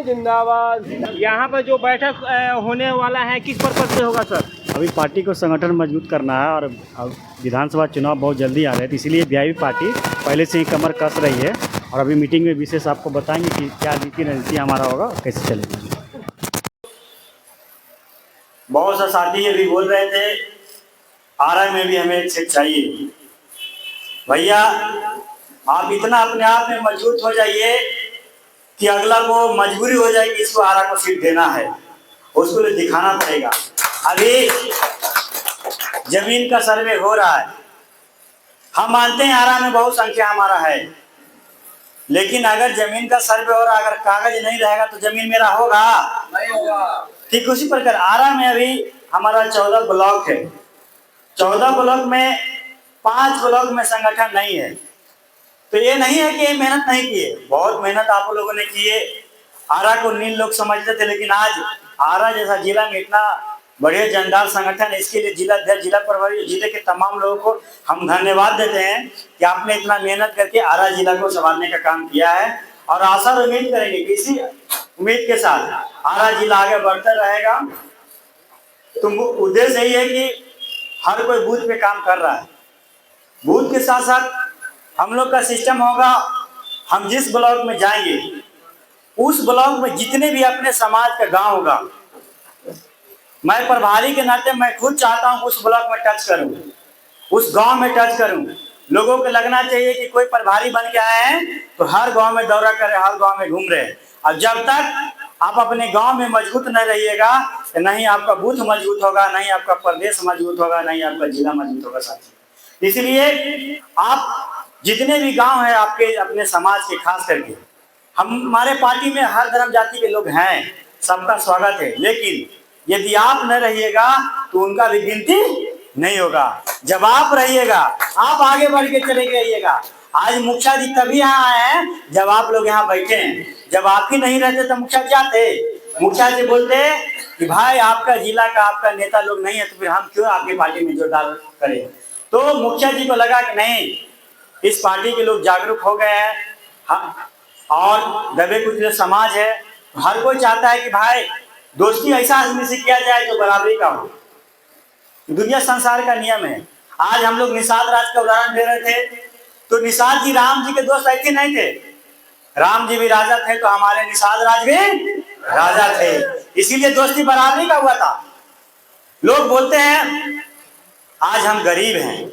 जिंदाबाद। यहाँ पर जो बैठक होने वाला है किस पर्पज से होगा सर? अभी पार्टी को संगठन मजबूत करना है और अब विधानसभा चुनाव बहुत जल्दी आ रहे हैं, तो इसीलिए वीआईपी पार्टी पहले से ही कमर कस रही है और अभी मीटिंग में विशेष आपको बताएंगे कि क्या नीति रणनीति हमारा होगा, कैसे चलेगा। बहुत सा साथी ये भी बोल रहे थे आरआई में भी हमें एक सीट चाहिए। भैया आप इतना अपने आप में मजबूत हो जाइए कि अगला को मजबूरी हो जाएगी इसको आरआई को सीट देना है, उसको लिए दिखाना पड़ेगा। अभी जमीन का सर्वे हो रहा है, हम मानते हैं आरआई में बहुत संख्या हमारा है, लेकिन अगर जमीन का सर्वे हो रहा, अगर कागज नहीं रहेगा तो जमीन मेरा होगा नहीं होगा। ठीक उसी प्रकार आरआई में अभी हमारा 14 ब्लॉक है, 14 ब्लॉक में 5 ब्लॉक में संगठन नहीं है। तो ये नहीं है कि ये मेहनत नहीं किए, बहुत मेहनत आप लोगों ने किए। आरआई को नील लोग समझते थे, लेकिन आज आरआई जैसा जिला में इतना बढ़िया जनदार संगठन है, इसके लिए जिला अध्यक्ष, जिला प्रभारी, जिले के तमाम लोगों को हम धन्यवाद देते हैं कि आपने इतना मेहनत करके आरआई जिला को संभालने का काम किया है। और आशा और उम्मीद करेंगे कि इसी उम्मीद के साथ आरआई जिला आगे बढ़ता रहेगा। तो उद्देश्य यही है कि हर कोई बूथ पे काम कर रहा है, बूथ के साथ साथ हम लोग का सिस्टम होगा, हम जिस ब्लॉक में जाएंगे उस ब्लॉक में जितने भी अपने समाज का गांव होगा, मैं प्रभारी के नाते मैं खुद चाहता हूं उस ब्लॉक में टच करूं, उस गांव में टच करूं। लोगों को लगना चाहिए कि कोई प्रभारी बन के आए हैं तो हर गांव में दौरा कर रहे, हर गांव में घूम रहे हैं। और जब तक आप अपने गांव में मजबूत नहीं रहिएगा, नहीं आपका बूथ मजबूत होगा, नहीं आपका प्रदेश मजबूत होगा, नहीं आपका जिला मजबूत होगा साथी। इसलिए आप जितने भी गांव हैं आपके अपने समाज के, खास करके हमारे पार्टी में हर धर्म जाति के लोग हैं, सबका स्वागत है, लेकिन यदि आप न रहिएगा तो उनका भी गिनती नहीं होगा। जब आप रहिएगा, आप आगे बढ़ के चले जाइएगा। आज मुखिया जी तभी यहाँ आए हैं जब आप लोग यहाँ बैठे हैं, जब आप ही नहीं रहते तो मुखिया क्या थे? मुखिया जी बोलते कि भाई आपका जिला का आपका नेता लोग नहीं है तो फिर हम क्यों आपकी पार्टी में जोरदार करें। तो मुखिया जी को लगा कि नहीं, इस पार्टी के लोग जागरूक हो गए हैं और दबे कुचले समाज है, हर कोई चाहता है कि भाई दोस्ती ऐसा आदमी से किया जाए तो बराबरी का हो। दुनिया संसार का नियम है। आज हम लोग निषाद राज का उदाहरण दे रहे थे, तो निषाद जी राम जी के दोस्त ऐसे नहीं थे, राम जी भी राजा थे तो हमारे निषाद राज भी राजा थे, इसीलिए दोस्ती बराबरी का हुआ था। लोग बोलते हैं आज हम गरीब हैं,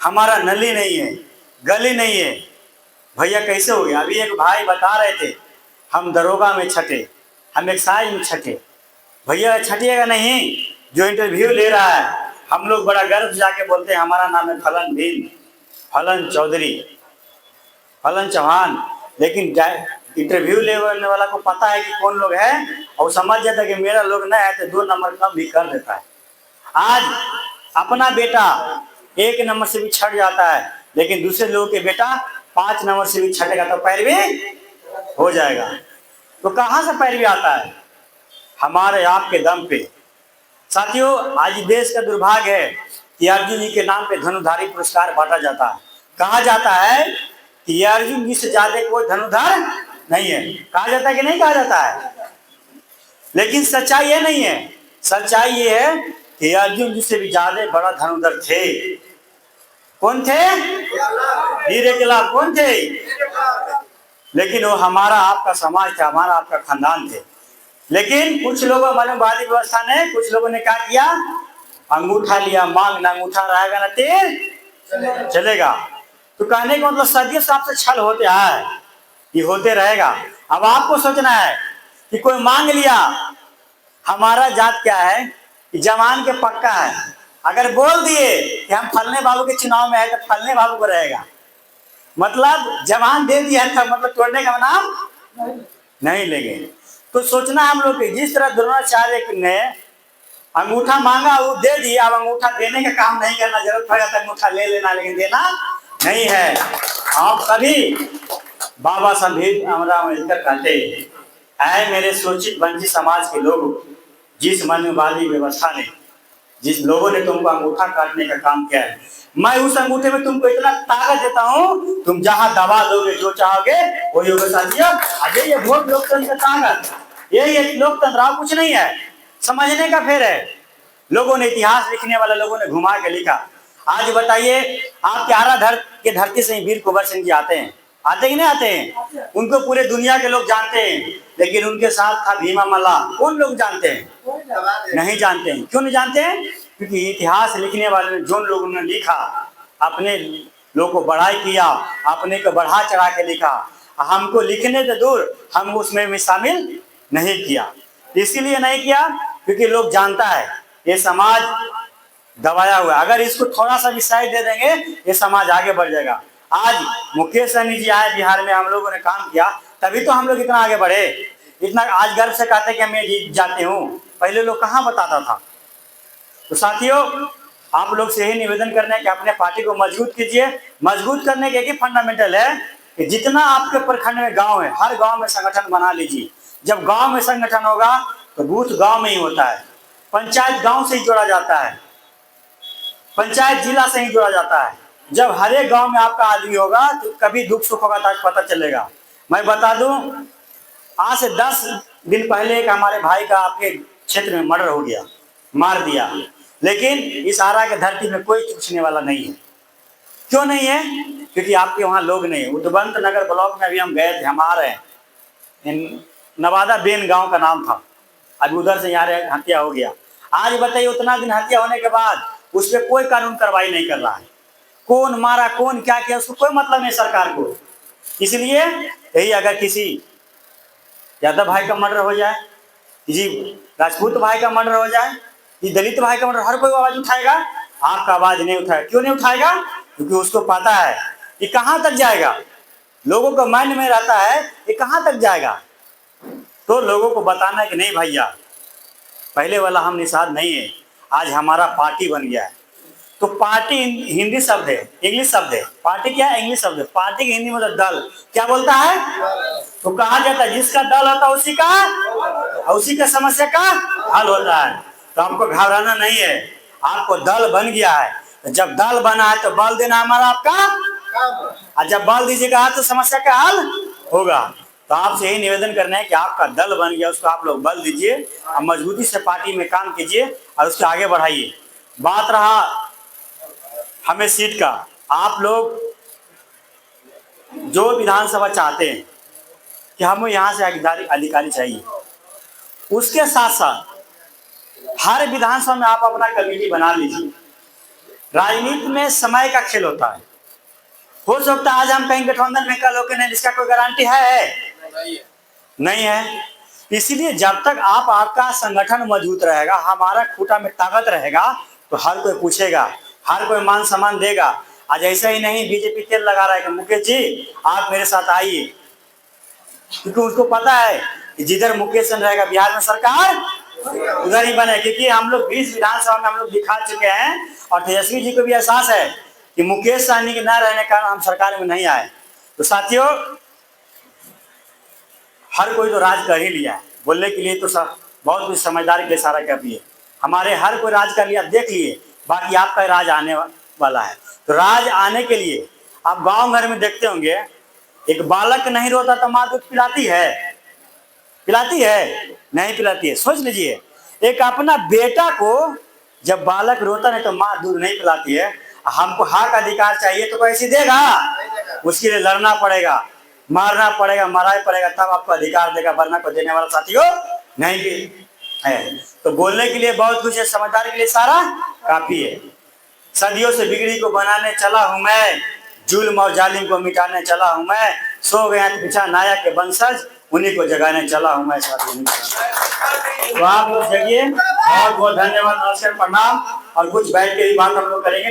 हमारा नली नहीं है, गली नहीं है। भैया कैसे हो गया? अभी एक भाई बता रहे थे हम दरोगा में छठे, हम एक्साइज में छठे। भैया छठिएगा नहीं, जो इंटरव्यू ले रहा है हम लोग बड़ा गर्व जाके बोलते हैं हमारा नाम है फलन भीम, फलन चौधरी, फलन चौहान, लेकिन इंटरव्यू लेने वाला को पता है कि कौन लोग है और समझ जाता है कि मेरा लोग नहीं है तो 2 नंबर कम भी कर देता है। आज अपना बेटा 1 नंबर से भी छट जाता है, लेकिन दूसरे लोगों के बेटा 5 नंबर से भी छटेगा तो पैरवी हो जाएगा। तो कहाँ से पैरवी आता है? हमारे आपके दम पे। साथियों, आज देश का दुर्भाग्य है कि अर्जुन जी के नाम पे धनुधारी पुरस्कार बांटा जाता है। कहा जाता है कि अर्जुन जी से ज्यादा कोई धनुधर नहीं है, कहा जाता है कि नहीं कहा जाता है? लेकिन सच्चाई ये नहीं है, सच्चाई ये है कि अर्जुन जी से भी ज्यादा बड़ा धनुधर थे। कौन थे? हीरे के लाभ कौन थे? लेकिन वो हमारा आपका समाज था, हमारा आपका खानदान थे। लेकिन कुछ लोगों मनोवादी व्यवस्था ने, कुछ लोगों ने क्या किया? अंगूठा लिया, मांग ना अंगूठा रहेगा ना तीर चलेगा। तो कहने का मतलब सदियों से आपसे छल होते है, ये होते रहेगा। अब आपको सोचना है कि कोई मांग लिया, हमारा जात क्या है कि जवान के पक्का है, अगर बोल दिए कि हम फलने बाबू के चुनाव में है तो फलने बाबू को रहेगा, मतलब जवान दे दिया था, मतलब तोड़ने का नाम नहीं लेंगे। तो सोचना हम लोग जिस तरह द्रोणाचार्य ने अंगूठा मांगा वो दे दिया, अब अंगूठा देने का काम नहीं करना, जरूरत पड़ेगा तो अंगूठा ले लेना, लेकिन देना नहीं है। आप सभी बाबा साहब अम्बेडकर कहते हैं, मेरे शोषित वंचित समाज के लोग, जिस मनवादी व्यवस्था ने, जिस लोगों ने तुमको अंगूठा काटने का काम किया है, मैं उस अंगूठे में तुमको इतना ताकत देता हूँ, तुम जहां दबा दोगे जो चाहोगे वही होगा। साथियों, अजय ये वोट लोकतंत्र का ताकत यही एक लोकतंत्र, और कुछ नहीं है, समझने का फेर है। लोगों ने, इतिहास लिखने वाले लोगों ने घुमा के लिखा। आज बताइए, आपके आरा के धरती से वीर कुंवर सिंह जी आते हैं, आते ही नहीं आते हैं? उनको पूरे दुनिया के लोग जानते हैं, लेकिन उनके साथ था भीमा मल्ला। कौन लोग जानते हैं? नहीं जानते हैं। क्यों नहीं जानते हैं? क्योंकि इतिहास लिखने वाले जो लोगों ने लिखा, अपने लोग को बढ़ाई किया, अपने को बढ़ा चढ़ा के लिखा। हमको लिखने से दूर हम उसमें भी शामिल नहीं किया। इसीलिए नहीं किया क्योंकि लोग जानता है ये समाज दबाया हुआ है। अगर इसको थोड़ा सा भी साइड दे देंगे, ये समाज आगे बढ़ जाएगा। आज मुकेश सहनी जी आए बिहार में, हम लोगों ने काम किया, तभी तो हम लोग इतना आगे बढ़े। इतना आज गर्व से कहते कि मैं जीत जाती हूँ, पहले लोग कहाँ बताता था। तो साथियों, आप लोग से यही निवेदन करने कि अपने पार्टी को मजबूत कीजिए। मजबूत करने के एक ही फंडामेंटल है कि जितना आपके प्रखंड में गांव है, हर गांव में संगठन बना लीजिए। जब गांव में संगठन होगा तो बूथ गांव में ही होता है, पंचायत गांव से ही जोड़ा जाता है, पंचायत जिला से ही जोड़ा जाता है। जब हर एक गांव में आपका आदमी होगा तो कभी दुख सुख होगा तो पता चलेगा। मैं बता दूं, आज से 10 दिन पहले एक हमारे भाई का आपके क्षेत्र में मर्डर हो गया, मार दिया, लेकिन इस आरा के धरती में कोई पूछने वाला नहीं है। क्यों नहीं है? क्योंकि आपके वहाँ लोग नहीं है। उदबंत नगर ब्लॉक में अभी हम गए थे, हम आ रहे हैं, नवादा बेन गांव का नाम था, अभी उधर से यहाँ हत्या हो गया। आज बताइए, उतना दिन हत्या होने के बाद उस पर कोई कानून कार्रवाई नहीं कर रहा है। कौन मारा, कौन क्या किया, उसको कोई मतलब नहीं सरकार को। इसलिए यही, अगर किसी यादव भाई का मर्डर हो जाए, किसी राजपूत भाई का मर्डर हो जाए, किसी दलित भाई का मर्डर, हर कोई आवाज उठाएगा। आपका आवाज नहीं उठाएगा। क्यों नहीं उठाएगा? क्योंकि उसको पता है ये कहाँ तक जाएगा। लोगों को माइंड में रहता है ये कहाँ तक जाएगा। तो लोगों को बताना है कि नहीं भैया, पहले वाला हम निषाद नहीं है, आज हमारा पार्टी बन गया है। तो पार्टी हिंदी शब्द है, इंग्लिश शब्द है। पार्टी क्या है? इंग्लिश शब्द है। पार्टी की हिंदी मतलब दल। क्या बोलता है? तो कहा जाता है जिसका दल होता है उसी का समस्या का हल होता है। तो हमको घबराना नहीं है, आपको दल बन गया है। तो जब दल बना है तो बल देना हमारा आपका, और जब बल दीजिएगा तो समस्या का हल होगा। तो आपसे यही निवेदन करना है कि आपका दल बन गया, उसको आप लोग बल दीजिए और मजबूती से पार्टी में काम कीजिए और उसको आगे बढ़ाइए। बात रहा हमें सीट का, आप लोग जो विधानसभा चाहते हैं कि हमें यहाँ से अधिकारी चाहिए, उसके साथ साथ हर विधानसभा में आप अपना कमेटी बना लीजिए। राजनीति में समय का खेल होता है। हो सकता है आज हम कहीं गठबंधन में कल होकर नहीं, इसका कोई गारंटी है? नहीं है। इसीलिए जब तक आपका संगठन मजबूत रहेगा, हमारा खूंटा में ताकत रहेगा, तो हर कोई पूछेगा, हर कोई मान सम्मान देगा। आज ऐसा ही नहीं बीजेपी तेल लगा रहा है कि मुकेश जी आप मेरे साथ आइए, क्योंकि उसको पता है कि जिधर मुकेश रहेगा बिहार में सरकार उधर ही बने। क्योंकि हम लोग 20 विधानसभा में हम लोग दिखा चुके हैं और तेजस्वी जी को भी एहसास है कि मुकेश सहनी के न रहने के कारण हम सरकार में नहीं आए। तो साथियों, हर कोई तो राज कर ही लिया है, बोलने के लिए तो सब बहुत कुछ समझदारी के इशारा कर दिए। हमारे हर कोई राज कर लिया, देख लिए, बाकी आपका राज आने वाला है। तो राज आने के लिए आप गांव घर में देखते होंगे, एक बालक नहीं रोता तो माँ दूध पिलाती है? पिलाती है? नहीं पिलाती है। सोच लीजिए, एक अपना बेटा को जब बालक रोता नहीं तो माँ दूध नहीं पिलाती है। हमको हक अधिकार चाहिए तो कैसे देगा? उसके लिए लड़ना पड़ेगा, मारना पड़ेगा, मराई पड़ेगा, तब आपको अधिकार देगा, वरना को देने वाला साथियों नहीं भी है। तो बोलने के लिए बहुत कुछ है, समझदारी के लिए सारा काफी है। सदियों से बिगड़ी को बनाने चला हूं मैं, जुल्म और जालिम को मिटाने चला हूं मैं, सो गया पीछा नायक के वंशज, उन्हीं को जगाने चला हूं मैं। तो आप लोग जगिए। बहुत बहुत धन्यवाद, नमस्कार, प्रणाम। और कुछ बैठ के भी बात हम लोग करेंगे।